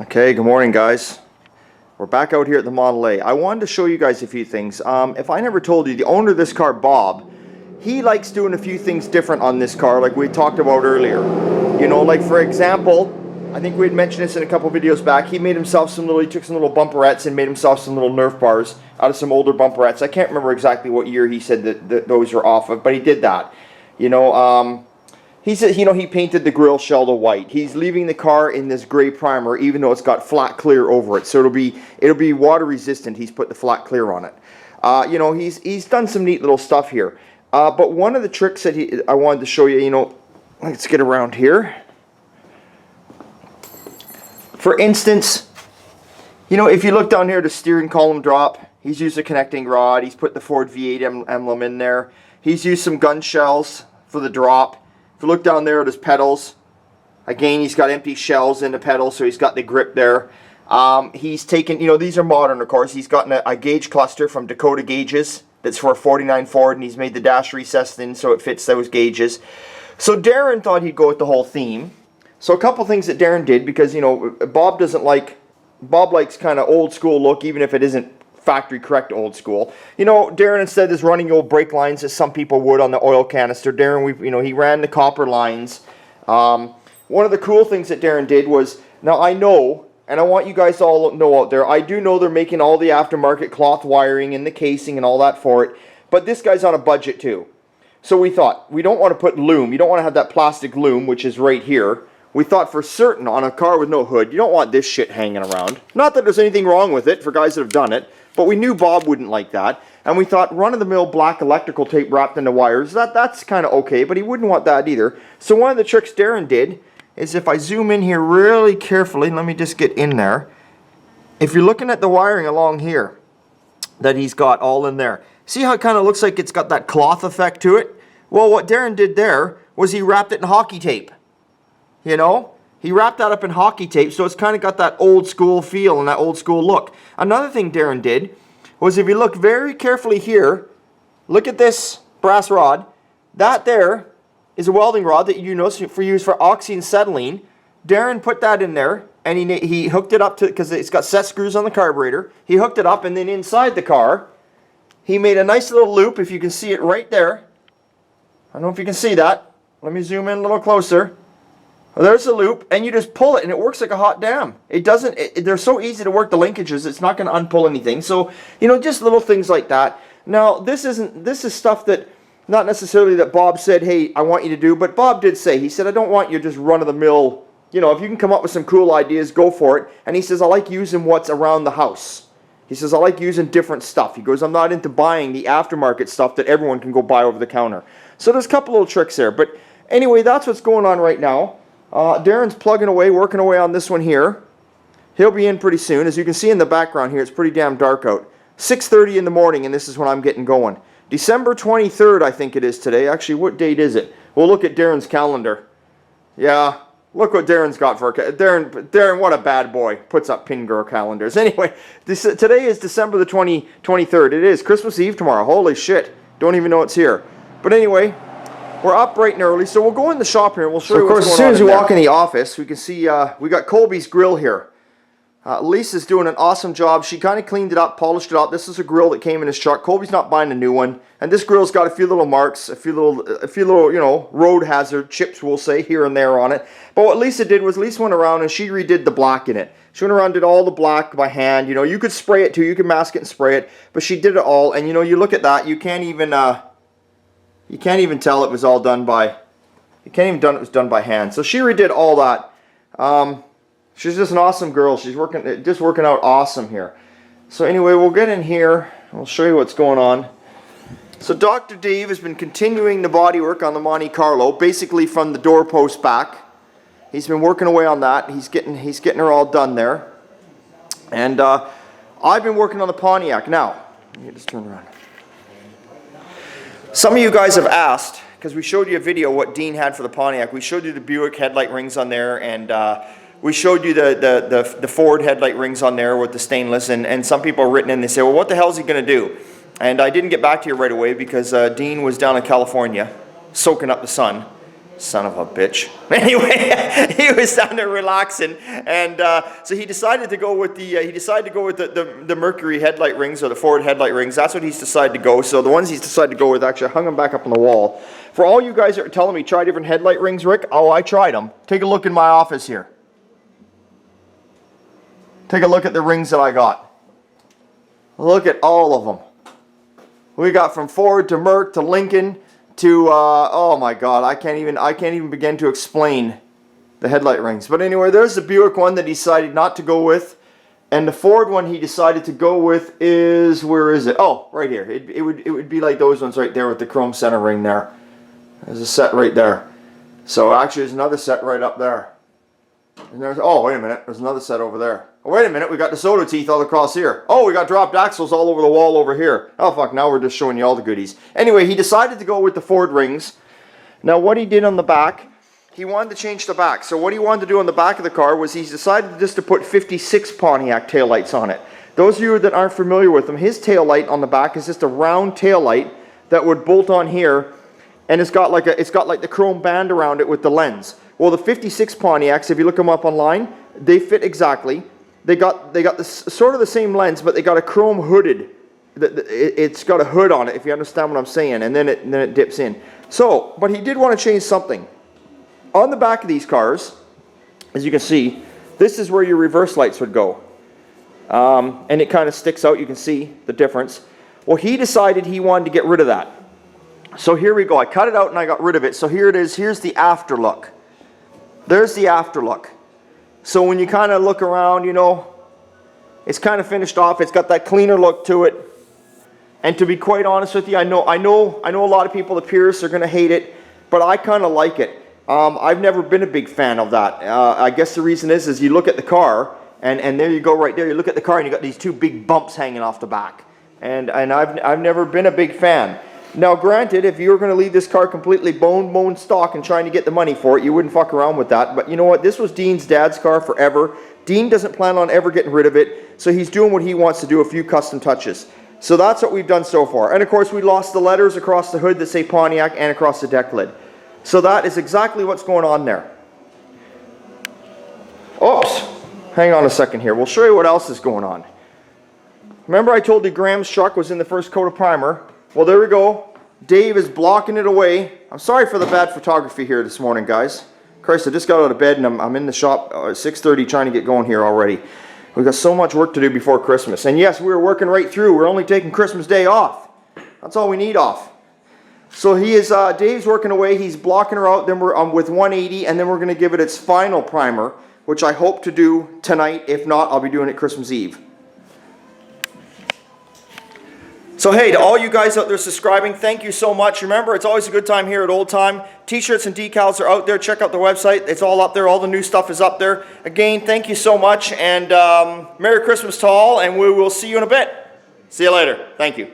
Okay, good morning guys. We're back out here at the Model A. I wanted to show you guys a few things. If I never told you, the owner of this car, Bob, he likes doing a few things different on this car like we talked about earlier. You know, like for example, I think we had mentioned this in a couple videos back, he made himself some little, he took some little bumperettes and made himself some little Nerf bars out of some older bumperettes. I can't remember exactly what year he said that those were off of, but he did that. You know, he said, you know, he painted the grill shell to white. He's leaving the car in this gray primer, even though it's got flat clear over it. So it'll be water resistant. He's put the flat clear on it. You know, he's done some neat little stuff here. But one of the tricks that I wanted to show you, you know, let's get around here. For instance, you know, if you look down here, the steering column drop, he's used a connecting rod. He's put the Ford V8 emblem in there. He's used some gun shells for the drop. If you look down there at his pedals, again, he's got empty shells in the pedals, so he's got the grip there. He's taken, you know, these are modern, of course. He's gotten a gauge cluster from Dakota Gauges that's for a 49 Ford, and he's made the dash recessed in so it fits those gauges. So Darren thought he'd go with the whole theme. So a couple things that Darren did, because, you know, Bob likes kind of old school look, even if it isn't factory correct old school. You know, Darren, instead is running old brake lines as some people would on the oil canister. Darren, he ran the copper lines. One of the cool things that Darren did was, now I know, and I want you guys to all know out there, I do know they're making all the aftermarket cloth wiring and the casing and all that for it, but this guy's on a budget too. So we thought, we don't want to put loom, you don't want to have that plastic loom, which is right here. We thought for certain on a car with no hood, you don't want this shit hanging around. Not that there's anything wrong with it for guys that have done it, but we knew Bob wouldn't like that. And we thought run-of-the-mill black electrical tape wrapped into wires, that's kind of okay, but he wouldn't want that either. So one of the tricks Darren did is, if I zoom in here really carefully, let me just get in there. If you're looking at the wiring along here that he's got all in there, see how it kind of looks like it's got that cloth effect to it? Well, what Darren did there was he wrapped it in hockey tape. You know, he wrapped that up in hockey tape, so it's kind of got that old school feel and that old school look. Another thing Darren did was, if you look very carefully here, look at this brass rod. That there is a welding rod that you notice used for oxy and acetylene. Darren put that in there, and he hooked it up to, because it's got set screws on the carburetor. He hooked it up, and then inside the car, he made a nice little loop, if you can see it right there. I don't know if you can see that. Let me zoom in a little closer. Well, there's the loop, and you just pull it, and it works like a hot damn. It doesn't, they're so easy to work the linkages, it's not going to unpull anything. So, you know, just little things like that. Now, this is stuff that, not necessarily that Bob said, hey, I want you to do, but Bob did say, he said, I don't want you just run-of-the-mill, you know, if you can come up with some cool ideas, go for it. And he says, I like using what's around the house. He says, I like using different stuff. He goes, I'm not into buying the aftermarket stuff that everyone can go buy over the counter. So there's a couple little tricks there. But anyway, that's what's going on right now. Darren's plugging away, working away on this one here. He'll be in pretty soon. As you can see in the background here, it's pretty damn dark out. 6:30 in the morning, and this is when I'm getting going. December 23rd, I think it is today. Actually, what date is it? We'll look at Darren's calendar. Yeah, look what Darren's got for Darren, what a bad boy. Puts up pin girl calendars. Anyway, today is December the 23rd. It is Christmas Eve tomorrow. Holy shit. Don't even know it's here. But anyway, we're up bright and early, so we'll go in the shop here and we'll show you what's going on. Of course, as soon as we walk in the office, we can see we got Colby's grill here. Lisa's doing an awesome job. She kind of cleaned it up, polished it up. This is a grill that came in his truck. Colby's not buying a new one, and this grill's got a few little marks, a few little, you know, road hazard chips, we'll say, here and there on it. But what Lisa did was, Lisa went around and she redid the black in it. She went around and did all the black by hand. You know, you could spray it too. You could mask it and spray it, but she did it all. And you know, you look at that, you can't even tell it was all done by. You can't even tell it was done by hand. So she redid all that. She's just an awesome girl. She's working out awesome here. So anyway, we'll get in here. We'll show you what's going on. So Dr. Dave has been continuing the bodywork on the Monte Carlo, basically from the doorpost back. He's been working away on that. He's getting her all done there. And I've been working on the Pontiac. Now, let me just turn around. Some of you guys have asked, because we showed you a video what Dean had for the Pontiac. We showed you the Buick headlight rings on there, and we showed you the Ford headlight rings on there with the stainless, and some people are written in, they say, well, what the hell is he going to do? And I didn't get back to you right away because Dean was down in California soaking up the sun. Son of a bitch. Anyway, he was down there relaxing, and so he decided to go with the Mercury headlight rings, or the Ford headlight rings. That's what he's decided to go. So the ones he's decided to go with, actually, I hung them back up on the wall. For all you guys that are telling me try different headlight rings, Rick, oh, I tried them. Take a look in my office here. Take a look at the rings that I got. Look at all of them. We got from Ford to Merc to Lincoln to oh my God, I can't even begin to explain the headlight rings. But anyway, there's the Buick one that he decided not to go with, and the Ford one he decided to go with is, where is it? Oh, right here. It would be like those ones right there with the chrome center ring there. There's a set right there. So actually, there's another set right up there. And there's, oh wait a minute, there's another set over there. Oh, wait a minute, we got the soda teeth all across here. Oh, we got dropped axles all over the wall over here. Oh fuck, now we're just showing you all the goodies. Anyway, he decided to go with the Ford rings. Now what he did on the back, he wanted to change the back. So what he wanted to do on the back of the car was he decided just to put 56 Pontiac taillights on it. Those of you that aren't familiar with them, his taillight on the back is just a round taillight that would bolt on here, and it's got like the chrome band around it with the lens. Well, the 56 Pontiacs, if you look them up online, they fit exactly. They got this sort of the same lens, but they got a chrome hooded. It's got a hood on it, if you understand what I'm saying, and then it dips in. So, but he did want to change something. On the back of these cars, as you can see, this is where your reverse lights would go, and it kind of sticks out. You can see the difference. Well, he decided he wanted to get rid of that. So here we go. I cut it out and I got rid of it. So here it is. Here's the after look. There's the after look. So when you kind of look around, you know, it's kind of finished off. It's got that cleaner look to it. And to be quite honest with you, I know a lot of people, the purists, are going to hate it, but I kind of like it. I've never been a big fan of that. I guess the reason is you look at the car, and there you go right there. You look at the car, and you got these two big bumps hanging off the back. And I've never been a big fan. Now, granted, if you were going to leave this car completely bone stock and trying to get the money for it, you wouldn't fuck around with that. But you know what? This was Dean's dad's car forever. Dean doesn't plan on ever getting rid of it, so he's doing what he wants to do, a few custom touches. So that's what we've done so far. And of course, we lost the letters across the hood that say Pontiac and across the deck lid. So that is exactly what's going on there. Oops. Hang on a second here. We'll show you what else is going on. Remember I told you Graham's truck was in the first coat of primer? Well, there we go. Dave is blocking it away. I'm sorry for the bad photography here this morning, guys. Christ, I just got out of bed and I'm in the shop at 6:30 trying to get going here already. We've got so much work to do before Christmas. And yes, we're working right through. We're only taking Christmas Day off. That's all we need off. So Dave's working away. He's blocking her out. Then we're with 180, and then we're going to give it its final primer, which I hope to do tonight. If not, I'll be doing it Christmas Eve. So hey, to all you guys out there subscribing, thank you so much. Remember, it's always a good time here at Old Time. T-shirts and decals are out there. Check out the website. It's all up there. All the new stuff is up there. Again, thank you so much, and Merry Christmas to all, and we will see you in a bit. See you later. Thank you.